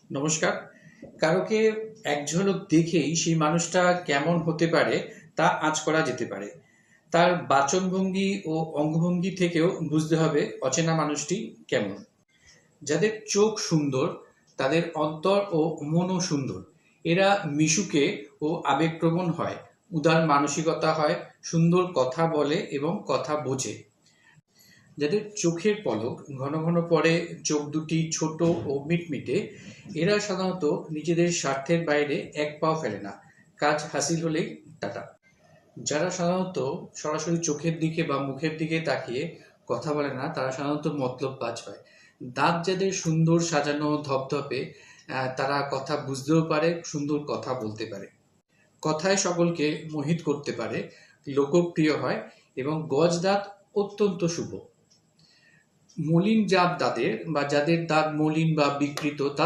নমস্কার। কারোকে এক ঝলক দেখেই সেই মানুষটা কেমন হতে পারে তা আঁচ করা যেতে পারে। তার বাচনভঙ্গি ও অঙ্গভঙ্গি থেকেও বুঝতে হবে অচেনা মানুষটি কেমন। যাদের চোখ সুন্দর তাদের অন্তর ও মনও সুন্দর। এরা মিশুকে ও আবেগপ্রবণ হয়, উদার মানসিকতা হয়, সুন্দর কথা বলে এবং কথা বোঝে। যাদের চোখের পলক ঘন ঘন পড়ে, চোখ দুটি ছোট ও মিটমিটে, এরা সাধারণত নিজেদের স্বার্থের বাইরে এক পাও ফেলে না, কাজ হাসিল হলেই টাটা। যারা সাধারণত সরাসরি চোখের দিকে বা মুখের দিকে তাকিয়ে কথা বলে না, তারা সাধারণত মতলববাজ হয়। দাঁত যাদের সুন্দর সাজানো ধপধপে, তারা কথা বুঝতেও পারে, সুন্দর কথা বলতে পারে, কথায় সকলকে মোহিত করতে পারে, লোকপ্রিয় হয় এবং গজ দাঁত অত্যন্ত শুভ। মলিন জাত দাঁতের বা যাদের দাঁত মলিন বা বিকৃত